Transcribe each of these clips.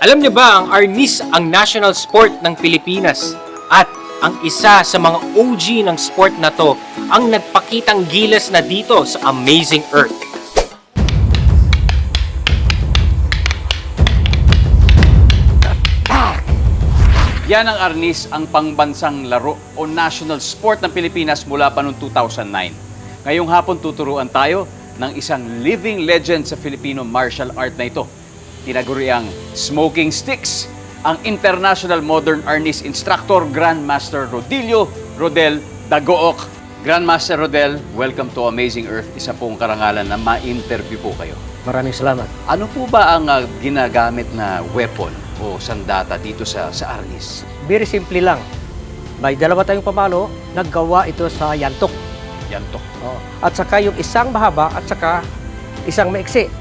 Alam niyo ba ang arnis ang national sport ng Pilipinas? At ang isa sa mga OG ng sport na to ang nagpakitang gilas na dito sa Amazing Earth. Yan ang arnis, ang pangbansang laro o national sport ng Pilipinas mula pa noong 2009. Ngayong hapon tuturuan tayo ng isang living legend sa Filipino martial art na ito. Tinaguriang Smoking Sticks, ang International Modern Arnis Instructor Grandmaster Rodel Dagook. Grandmaster Rodel, welcome to Amazing Earth. Isa pong karangalan na ma-interview po kayo. Maraming salamat. Ano po ba ang ginagamit na weapon o sandata dito sa arnis? Very simple lang. May dalawa tayong pamalo, naggawa ito sa yantok. Yantok. At saka yung isang mahaba at saka isang maiksi.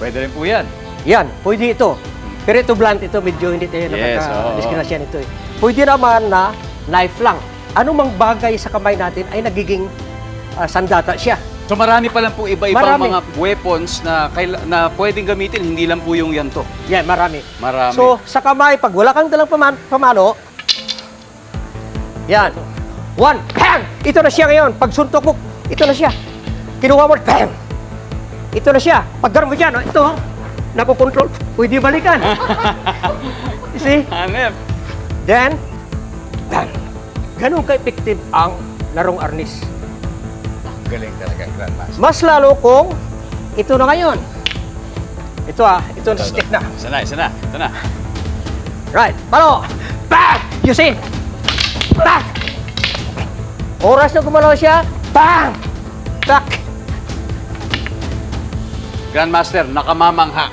Pwede rin po yan. Yan, pwede ito. Pero ito blunt, ito medyo hindi tayo Yes, nakaka-disgrasya nito. Pwede naman na knife lang. Anumang bagay sa kamay natin ay nagiging sandata siya. So marami pa lang po iba-ibang Marami. mga weapons na pwedeng gamitin, hindi lang po yung yantok. Yan, marami. Marami. So, sa kamay, pag wala kang dalang pamalo, yan. One, bang! Ito na siya ngayon. Pag suntok mo, ito na siya. Kinuha mo, bang! Ito na siya. Pag gano'n mo dyan, ito, napokontrol. Pwede balikan. You see? Hanep. Then, bang! Ganun ka-effective ang larong arnis. Galing talaga, Grandmaster. Mas lalo kung ito na ngayon. Ito ito na stick na. Isa na. Right, palo! Bang! You see? Bang! Oras na gumalaw siya, bang! Back! Grandmaster, nakamamangha.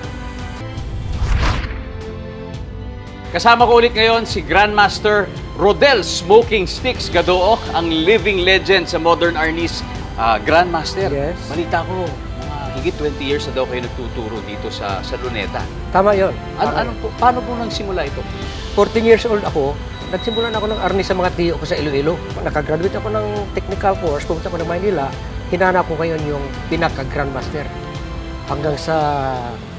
Kasama ko ulit ngayon si Grandmaster Rodel Smoking Sticks Gadook, ang living legend sa modern arnis. Grandmaster, Yes. balita ko, mga higit 20 years na daw kayo nagtuturo dito sa Luneta. Tama yun. Paano po nagsimula ito? 14 years old ako, nagsimulan ako ng arnis sa mga tiyo ko sa Iloilo. Nakagraduate ako ng technical course, pumunta ako ng Maynila, hinanap ko ngayon yung pinaka-grandmaster. Hanggang sa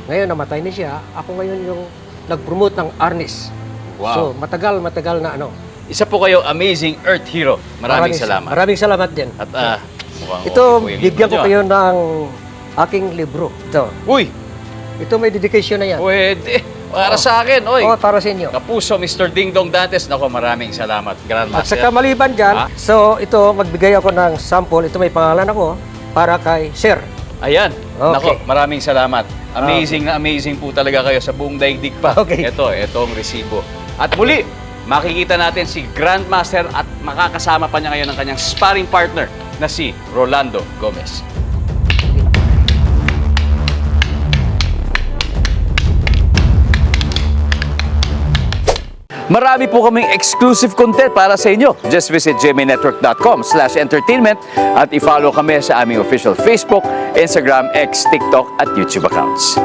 ngayon namatay na siya, ako ngayon yung nag-promote ng arnis. Wow. So, matagal na ano. Isa po kayo Amazing Earth Hero. Maraming salamat. Maraming salamat din. At mukhang Ito, okay po yung bigyan libro ko nyo, kayo ng aking libro. Ito. Uy! Ito may dedication na yan. Pwede. Para sa akin, oy. Oh, para sa inyo. Kapuso, Mr. Ding Dong Dantes. Nako, maraming salamat, At Grandmaster. saka maliban dyan, so ito, magbigay ako ng sample. Ito may pangalan ako para kay Sir. Ayan. Okay. Nako, maraming salamat. Amazing na amazing po talaga kayo sa buong daigdig pa. Okay. Ito ang resibo. At muli, makikita natin si Grandmaster at makakasama pa niya ngayon ang kanyang sparring partner na si Rolando Gomez. Marami po kaming exclusive content para sa inyo. Just visit gmainetwork.com/entertainment at i-follow kami sa aming official Facebook, Instagram, X, TikTok at YouTube accounts.